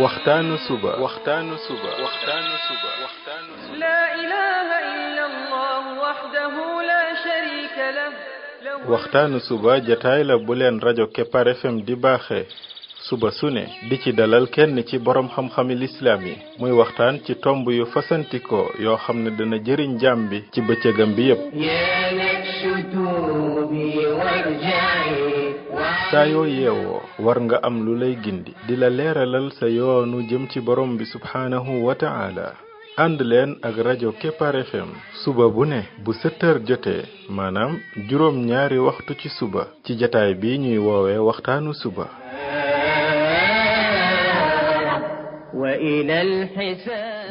waxtaanu suba لا إله إلا الله وحده لا شريك له waxtaanu suba jataay la bu leen rajo Kepar FM di baaxee suba su ne di ci dalal kenn ci borom xam-xami lislaam yi muy waxtaan ci tomb yu fasantikoo yoo xam ne dana jëriñ jaam bi ci bëccëgam bi yépp saa yoo yeewoo war nga am lu lay gindi di la leeralal sa yoonu jëm ci borom bi subhaanahu wa ta'ala ànd leen ak rajo Kepar FM suba bu ne bu 7 heures jotee maanaam juróom ñaari waxtu ci suba ci jataay bi ñuy woowee waxtaanu suba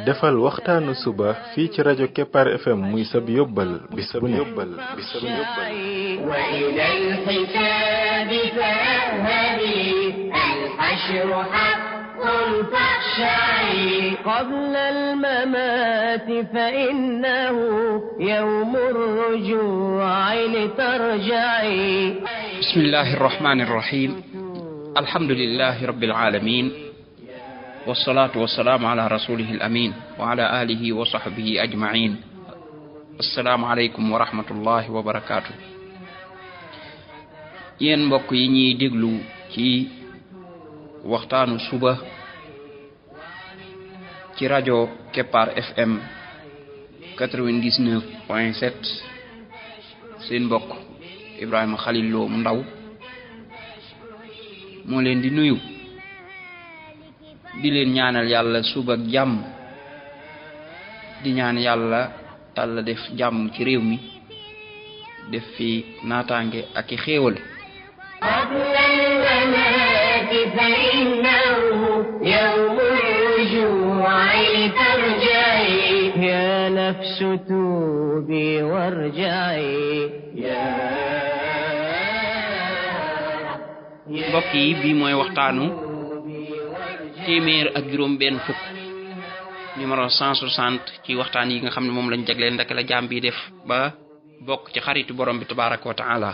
defal waxtaanu suba fii ci rajo Kepar FM muy sab yóbbal bis bu ne قبل الممات فإنه يوم الرجوع لترجعي بسم الله الرحمن الرحيم الحمد لله رب العالمين والصلاة والسلام على رسوله الأمين وعلى آله وصحبه أجمعين السلام عليكم ورحمة الله وبركاته yéen mbokk yi ñuy déglu ci waxtaanu suba ci rajo Kepar FM 99.7 seen mbokk Ibrahima Khalil Lo mu ndaw moo leen di nuyu di leen ñaanal yàlla suba ak jàmm di ñaan yàlla def jàmm ci réew mi def fi naataange ak i xéewal فإنه يوم الرجوع لترجعي يا نفس توبي وارجعي mbokk yi bii mooy waxtaanu téeméer ak juróom benn fukk numéro 160 ci waxtaan yi nga xam ne moom lañ jagleel ndaka la jaam bi def ba bokk ci xaritu borom bi tabaraka wa taala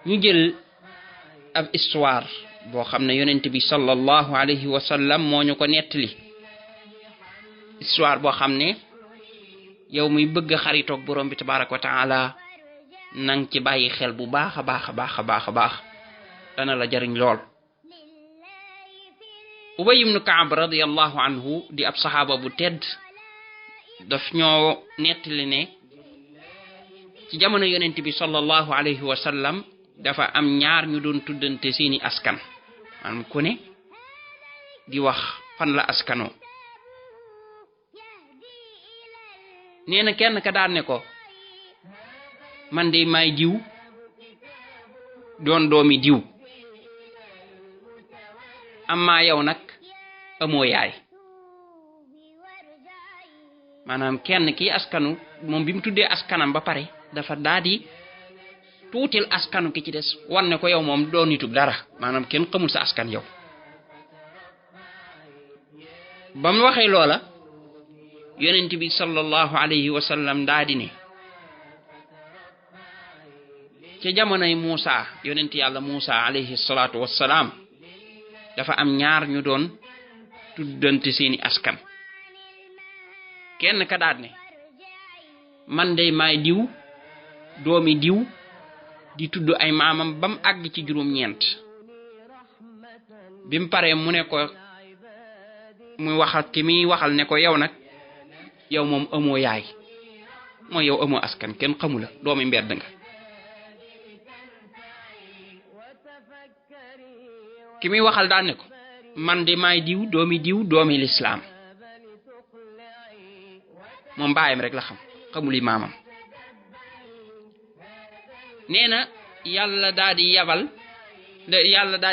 ñu jël ab histoire boo xam ne yonent bi sallallahu alayhi wa sallam moo ñu ko nettali histoire boo xam ne yow muy bëgg xaritoog borom bi tabaraka wa taala nang ci bàyyi xel bu baax a baax dana la jariñ lool Ubay ibn Ka'b radiyallahu anhu di ab saxaaba bu tedd daf ñoo nettali ne ci jamono yonent bi sallallahu alayhi wa sallam dafa am ñaar ñu doon tuddante seeni askan maanaam ku ne di wax fan la askanoo nee na kenn ka daan ne ko man de may diw doon doomi diw amma yow nag amoo yaay maanaam kenn ki askanu moom bi mu tuddee askanam ba pare dafa daadi tuutil askanu ki ci des wan ne ko yow moom doo nitug dara maanaam kenn xamul sa askan yow ba mu waxee loola yonent bi sallallahu alayhi wa sallam daa di ne ca jamonoy Muusa yonent yàlla Muusa alayhi salaatu wassalaam dafa am ñaar ñu doon tuddante seeni askan kenn ka daat ne man dey maay diw doomi diw di tudd ay maamam bam àgg ci juróom-ñeent bi mu paree mu ne ko muy waxal ki muy waxal ne ko yow nag yow moom amoo yaay mooy yow amoo askan kenn xamu la doomi mbedd nga ki muy waxal daan ne ko man de maay diw doomi lislaam moom baayam rek la xamuli maamam nee na yàlla daal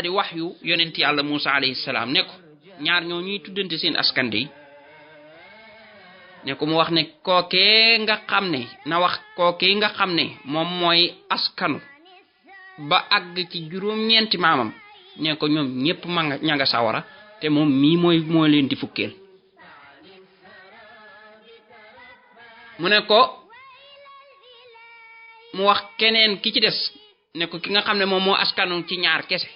di waxyu yonent yàlla Muusa alayhi salaam ne ko ñaar ñoo ñuy tuddante seen askan de ne ko mu wax ne kookee nga xam ne moom mooy askanu ba àgg ci juróom-ñeenti maamam ne ko ñoom ñépp ña nga sawara te moom mii moo leen di fukkeel mu ne ko mu wax keneen ki ci des ne ko ki nga xam ne moom moo askanu ci ñaar kese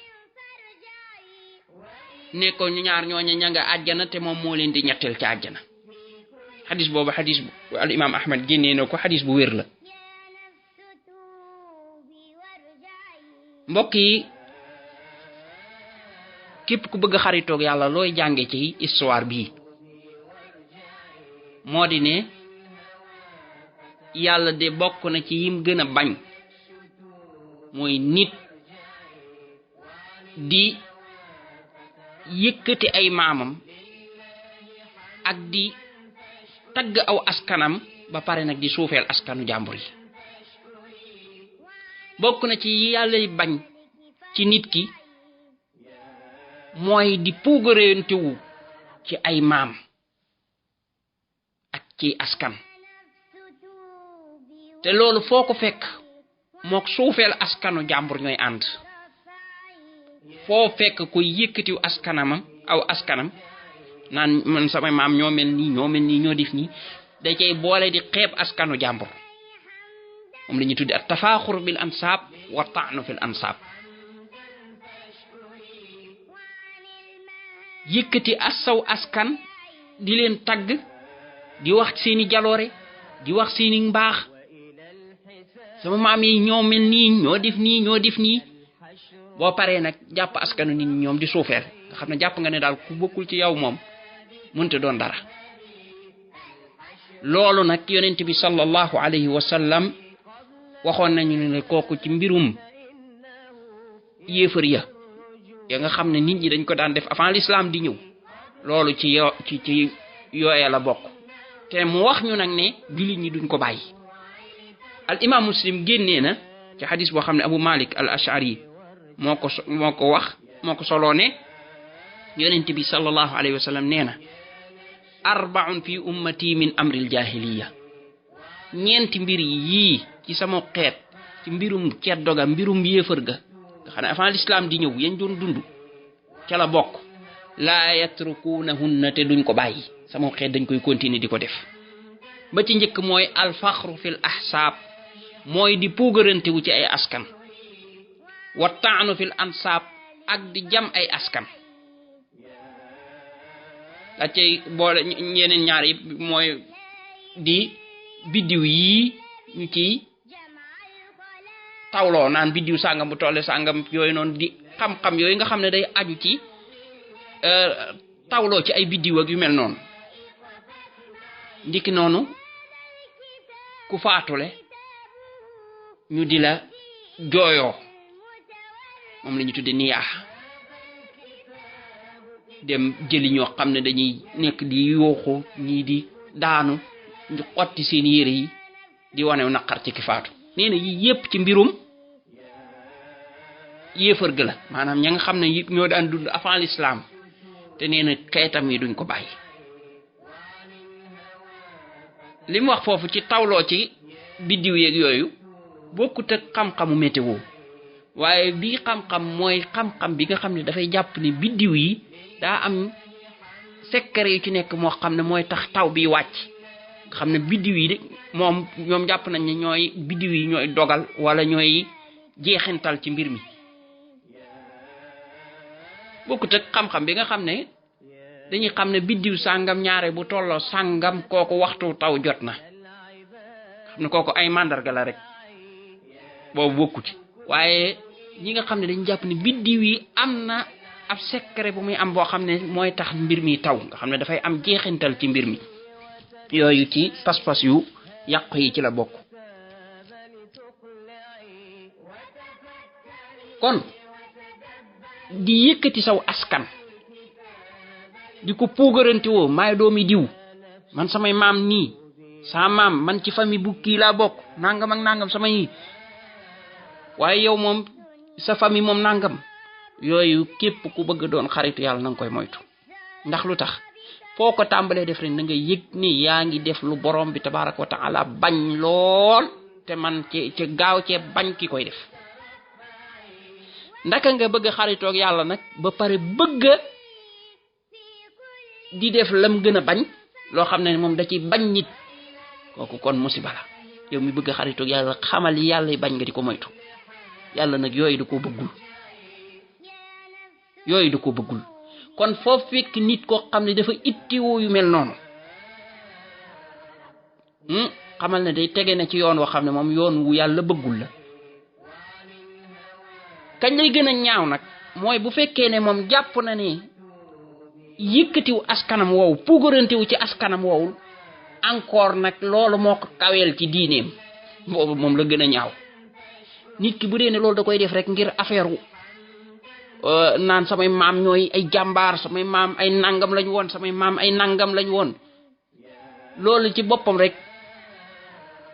ne ko ñaar ñooña ña nga àjjana te moom moo leen di ñetteel ci àjjana. xadis boobu xadis bu al imam Ahmad génnee na ko xadis bu wér la. mbokk yi képp ku bëgg xaritoog yàlla looy jànge ci histoire bii moo di ne yàlla de bokk na ci yim gën a bañ mooy nit di yëkkati ay maamam ak di tagg aw askanam ba pare nag di suufeel askanu jàmbur yi. bokk na ci yàllay bañ ci nit ki mooy di puugarentewu ci ay maam ak ci askan te loolu foo ko fekk mook suufeel askanu jàmbur ñooy ànd. foo fekk ko yëkkatiw aw askanam naan man sama maam ñoo mel nii ñoo def nii da cay boole di xeeb askanu jàmbur. moom la ñuy tuddi at tafaaxur bil ansaab wa ta'nu fil ansaab. yëkkati saw askan di leen tagg di wax seeni jaloore di wax seeni mbaax sama maam yi ñoo mel nii ñoo def nii boo paree nag jàpp askanu nit ñi ñoom di suufeel nga xam ne jàpp nga ne daal ku bokkul ci yow moom mënta doon dara. loolu nag yonent bi sallallahu alayhi wa sallam waxoon nañu ne kooku ci mbirum yéefar ya nga xam ne nit ñi dañ ko daan def avant l'islam di ñëw loolu ci yooya la bokk te mu wax ñu nag ne jullit ñi duñ ko bàyyi. al imam Muslim génnee na ci xadis boo xam ne Abu Malik al Ash'ari moo ko soloo ne yonent bi sallallahu alayhi wa sallam nee na arba'un fi ummati min amril jahiliya ñeenti mbir yii ci sama xeet ci mbirum ceddo ga mbirum yéefar ga nga xam ne avant l'islam di ñëw yañ doon dund ca la bokk laa yatrukunahunna te duñ ko bàyyi sama xeet dañ koy continuer di ko def. ba ci njëkk mooy alfaxru fil ahsaab mooy di puugarantewu ci ay askan wa ta'nu fil ansaab ak di jam ay askan. la cay boole ñeneen ñaar yi mooy di biddiw yii ñu ciy tawloo naan biddiw sàngam bu tolle sàngam yooyu noonu di xam-xam yooyu nga xam ne day aju ci tawloo ci ay biddiw ak yu mel noonu. ndiki noonu ku faatule ñu di la jooyoo moom la ñu tudde niyaax dem jëli ñoo xam ne dañuy nekk di yooxu ñii di daanu ñu xotti seen yére yi di wanew naqar ci ki faatu. nee na yi yépp ci mbirum yéefar ga la maanaam ña nga xam ne it ñoo daan dund avant l'islam te nee na xeetam yi duñ ko bàyyi. li mu wax foofu ci tawloo ci biddiw yeeg yooyu bokkut ak xam-xamu météo waaye bii xam-xam mooy xam-xam bi nga xam ne dafay jàpp ne biddiw yi daa am secret yu ci nekk moo xam ne mooy tax taw bi wàcc nga xam ne biddiw yi de moom ñoom jàpp nañ ne ñooy biddiw yi ñooy dogal wala ñooy jeexintal ci mbir mi. bokkut ak xam-xam bi nga xam ne dañuy xam ne biddiw sàngam ñaare bu tolloo sàngam kooku waxtu taw jot na xam ne kooku ay màndarga la rek boobu bokku ci. waaye ñi nga xam ne dañu jàpp ne biddiw yi am na ab secret bu muy am boo xam ne mooy tax mbir mi taw nga xam ne dafay am jeexintal ci mbir mi yooyu ci pas-pas yu yàqu yi ci la bokk. kon di yëkkati saw askan di ko puugaranti woo maay doomi diw man samay maam nii sama maam man ci famille bu kii laa bokk nangam ak nangam sama yi waaye yow moom sa famille moom nangam yooyu képp ku bëgg doon xaritu yàlla na nga koy moytu. ndax lu tax foo ko tàmbalee def rek na nga yëg ni yaa ngi def lu borom bi tabaraka wa taala bañ lool te man ci gaaw cee bañ ki koy def. ndaka nga bëgg xaritoog yàlla nag ba pare bëgg di def lam gën a bañ loo xam ne moom da ci bañ nit kooku kon musiba la. yow mi bëgg xaritoog yàlla xamal yi yàlla bañ nga di ko moytu. yàlla nag yooyu da koo bëggul kon foofu fekk nit koo xam ne dafa ittiwoo yu mel noonu xamal ne day tege na ci yoon woo xam ne moom yoon wu yàlla bëggul la. kañ lay gën a ñaaw nag mooy bu fekkee ne moom jàpp na ne yëkkatiw askanam woowu puugarantewu ci askanam woowul encore nag loolu moo ko kaweel ci diineem boobu moom la gën a ñaaw. nit ki bu dee ne loolu da koy def rek ngir affaire naan samay maam ñooy ay jàmbaar samay maam ay nangam lañ woon samay maam ay nangam lañ woon loolu ci boppam rek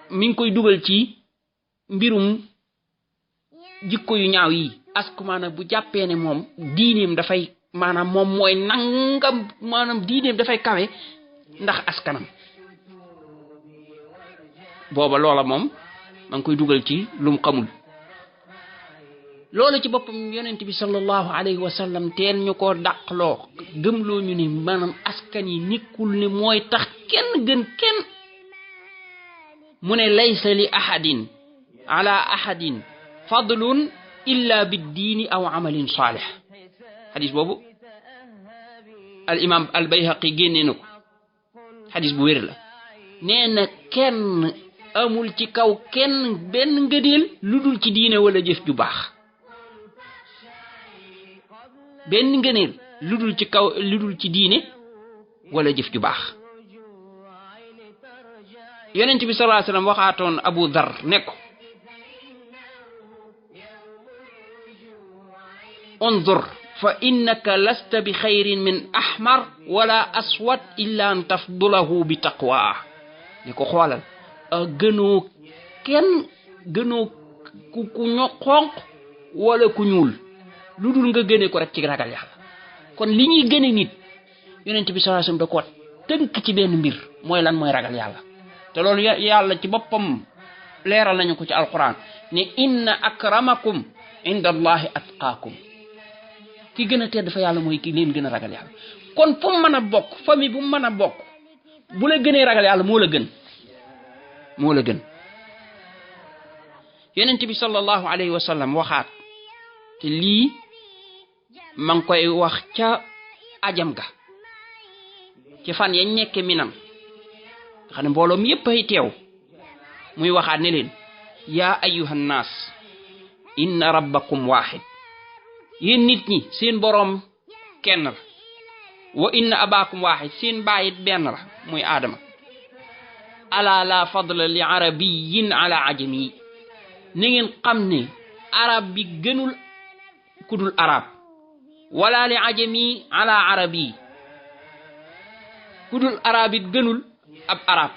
mi ngi koy dugal ci mbirum jikko yu ñaaw yi askumaana bu jàppee ne moom diineem dafay maanaam moom mooy nangam maanaam diineem dafay kawe ndax askanam booba loola moom ma ngi koy dugal ci lum xamul. loolu ci boppam yonent bi sallallahu alayhi wa sallam teel ñu koo dàqloo gëmloo ñu ne maanaam askan yi nekkul ne mooy tax kenn gën kenn mu ne laysa li ahadin ala ahadin fadlun illa biddiini aw amalin saalih xadis boobu al imam al bayhaqi génnee na ko xadis bu wér la nee na kenn amul ci kaw kenn benn ngëdeel lu dul ci diine wala jëf ju baax benn ngëneel lu dul ci kaw lu dul ci diine wala jëf ju baax. yonent bi sallallahu alayhi wasallam waxaatoon Abu Dhar ne ko unzur fa innaka lasta bi xayrin min ahmar wala aswad illa an tafdulahu bi taqwa ne ko xoolal gënoo kenn gënoo ku ño xonq wala ku ñuul lu dul nga gëne ko rek ci ragal yàlla. kon li ñuy gëne nit yonent bi sallallahu alayhi wasallam da ko tënk ci benn mbir mooy lan mooy ragal yàlla te loolu yàlla ci boppam leeral nañu ko ci alquran ne inna akramakum inda allahi atqaakum ki gën a tedd fa yàlla mooy ki leen gën a ragal yàlla. kon fu mu mën a bokk famille bu mu mën a bokk bu la gënee ragal yàlla moo la gën moo la gën. yonent bi sallallahu alayhi wa sallam waxaat te lii ma ngi koy wax ca ajam ga ci fan yañ nekke Minam nga xam ne mbooloo mi yépp ay teew muy waxaat ne leen yaa ayyuhan naas inna rabbakum waahid yéen nit ñi seen boroom kenn la wa inna abaakum waahid seen baayit benn la muy Aadama ala la fadla li arabiyyin ala ajami ni ngeen xam ne arab bi gënul kudul arab wala li ajami ala arabi kudul arab it gënul ab arab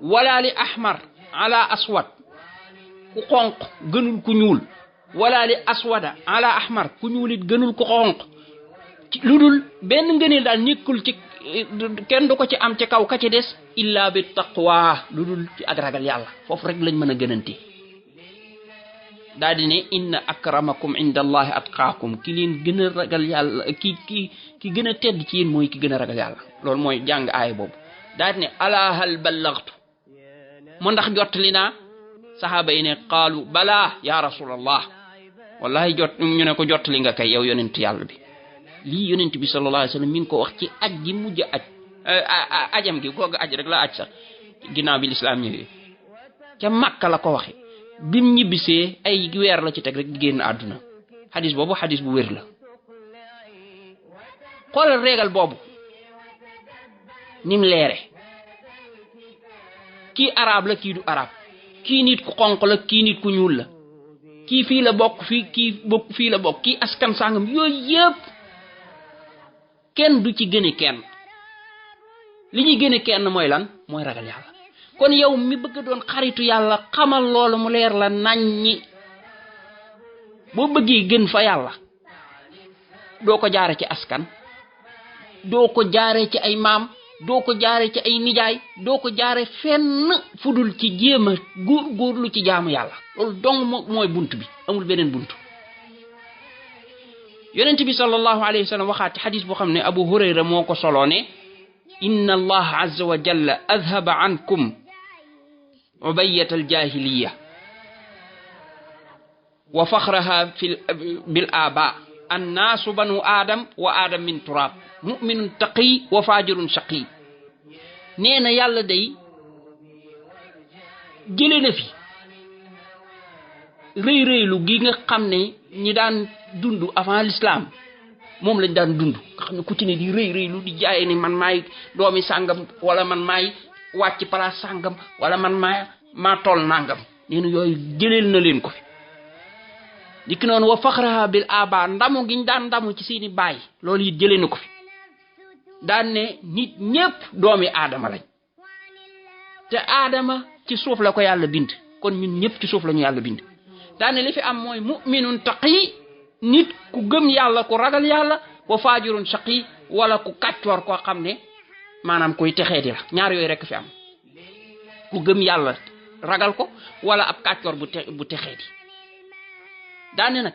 wala li ahmar ala aswad ku xonq gënul ku ñuul wala li aswada ala ahmar ku ñuul it gënul ku xonq lu dul benn ngëneel daal nekkul ci kenn du ko ci am ci kaw ka ci des illa bi taqwa lu dul ci ak ragal yàlla foofu rek lañ mën a gënante daal di ne inna akramakum inda allahi atqaakum ki leen gën a ragal yàlla ki gën a tedd ci yéen mooy ki gën a ragal yàlla loolu mooy jàng aaya boobu daal di ne ala hal ballaghtu mu ndax jottali naa saxaaba yi ne qaalu balaa ya rasulallah wallahi ñu ne ko jottali nga kay yow yonent yàlla bi. lii yonent bi sallallahu alayhi wasallam mi ngi ko wax ci aj gi mujj aj ajam gi googu aj rek la aj sax ginnaaw bi lislaam ñëwee ca Makka la ko waxe bim ñibbisee ay weer la ci teg rek génn àdduna xadis boobu xadis bu wér la. xoolal régal boobu nim leere kii arab la kii du arab kii nit ku xonq la kii nit ku ñuul la kii fii la bokk fii kii bokk fii la bokk kii askan sàngam yooyu yëpp kenn du ci gëne kenn li ñuy gëne kenn mooy lan mooy ragal yàlla. kon yow mi bëgg doon xaritu yàlla xamal loolu mu leer la naññi boo bëggee gën fa yàlla doo ko jaare ci askan doo ko jaare ci ay maam doo ko jaare ci ay nijaay doo ko jaare fenn fudul ci jéem a góorgóorlu ci jaamu yàlla loolu dong mooy bunt bi amul beneen bunt. yonent bi sallallahu alayhi wa sallam waxaat ci xadis boo xam ne Abu Hurayra moo ko soloo ne inna allah azza wa jalla adhaba ankum ubayyat aljahiliya wa fakhraha bil aba annaasu banu aadam wa aadam min turaab muminun taqi wa fajirun shaqi nee na yàlla day jële na fi rëy rëylu gi nga xam ne ñi daan dund avant l'islam moom lañ daan dund nga xam ne ku ci ne di rëy rëylu di jaay ni man maay doomi sàngam wala man maay wàcc place sàngam wala man maa toll nangam nee na yooyu jëleel na leen ko fi dikk noonu wa faxraha bil aba ndamu giñ daan ndamu ci seeni baay loolu it jëlee na ko fi daan ne nit ñépp doomi aadama lañ te aadama ci suuf la ko yàlla bind kon ñun ñëpp ci suuf la ñu yàlla bind daan ne li fi am mooy mu'minun taqi nit ku gëm yàlla ku ragal yàlla wa faajirun shaqi wala ku kàccoor koo xam ne maanaam kuy texee di la ñaar yooyu rekk fi am ku gëm yàlla ragal ko wala ab kàccoor bu texee di daane nag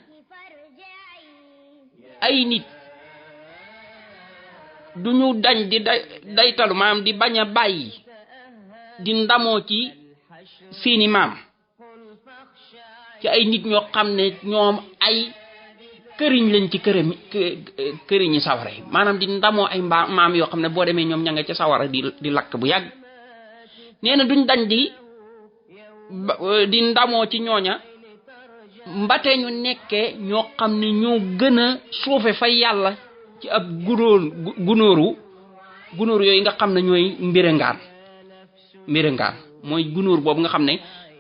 ay nit duñu dañ di daytalu maam di bañ a bàyyi di ndamoo ci seeni maam ci ay nit ñoo xam ne ñoom ay këriñ lañ ci këriñi sawara yi maanaam di ndamoo ay maam yoo xam ne boo demee ñoom ña nga ca sawara di lakk bu yàgg nee na duñ dañ di ndamoo ci ñooña mbate ñu nekkee ñoo xam ne ñoo gën a suufe fa yàlla ci ab gunóoru yooyu nga xam ne ñooy mbirangaan mooy gunóor boobu nga xam ne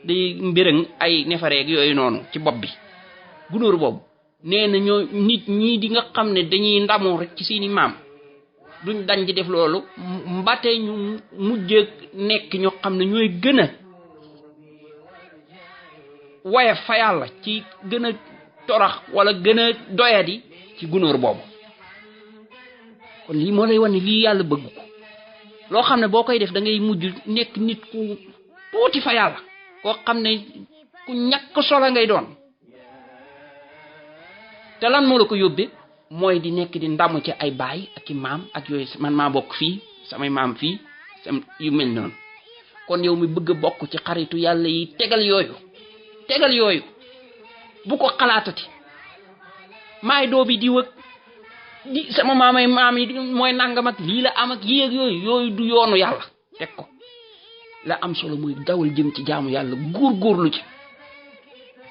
day mbirang ay nefareeg yooyu noonu ci bopp bi gunóor boobu nee na ñoo nit ñii di nga xam ne dañuy ndamoo rek ci seeni maam duñ dañ di def loolu mbate ñu mujj nekk ñoo xam ne ñooy gën a waye fa yàlla ci gën a torax wala gën a doyadi ci gunóor boobu kon lii moo lay wan ne lii yàlla bëgg ko loo xam ne boo koy def da ngay mujj nekk nit ku tuuti fa yàlla koo xam ne ku ñàkk solo ngay doon te lan moo la ko yóbbee mooy di nekk di ndamu ci ay baay ak i maam ak yooyu man maa bokk fii samay maam fii yu mel noonu kon yow mi bëgg a bokk ci xaritu yàlla yi tegal yooyu bu ko xalaatati maay doo bi di wëg di sama maam yi mooy nangam ak lii la am ak yéeg yooyu du yoonu yàlla teg ko la am solo muy dawal jëm ci jaamu yàlla góorgóorlu ci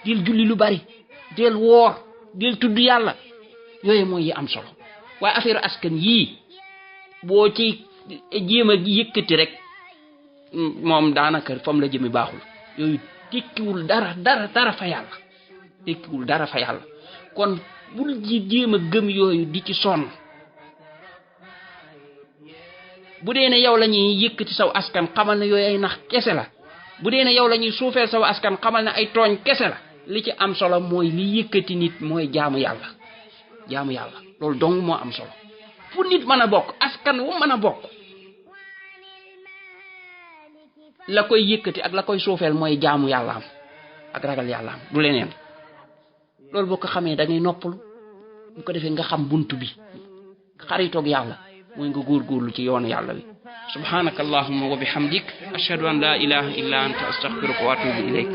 del julli lu bari del woor del tudd yàlla yooyu mooy yi am solo waaye affaire askan yii boo ci jéem a yëkkati rek moom daanaka fam la jëmi baaxul yooyu tekkiwul dara fa yàlla kon bul ji jéem a gëm yooyu di ci sonn bu dee ne yow la ñuy yëkkati saw askan xamal ne yooyu ay nax kese la bu dee ne yow la ñuy suufeel saw askan xamal ne ay tooñ kese la li ci am solo mooy li yëkkati nit mooy jaamu yàlla loolu dong moo am solo fu nit mën a bokk askan wu mën a bokk la koy yëkkati ak la koy suufeel mooy jaamu yàlla am ak ragal yàlla am du leneen loolu boo ko xamee da ngay noppalu bu ko defee nga xam buntu bi xaritoog yàlla mooy nga góorgóorlu ci yoonu yàlla wi subhanaka allahumma wa bihamdik ashhadu an la ilaha illa anta astaghfiruka wa atubu ilayk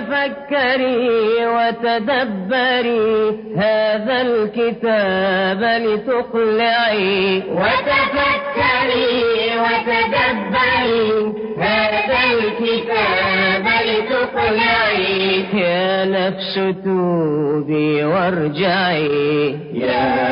وتفكري وتدبري هذا الكتاب لتقلعي وتفكري وتدبري هذا الكتاب لتقلعي يا نفس توبي وارجعي يا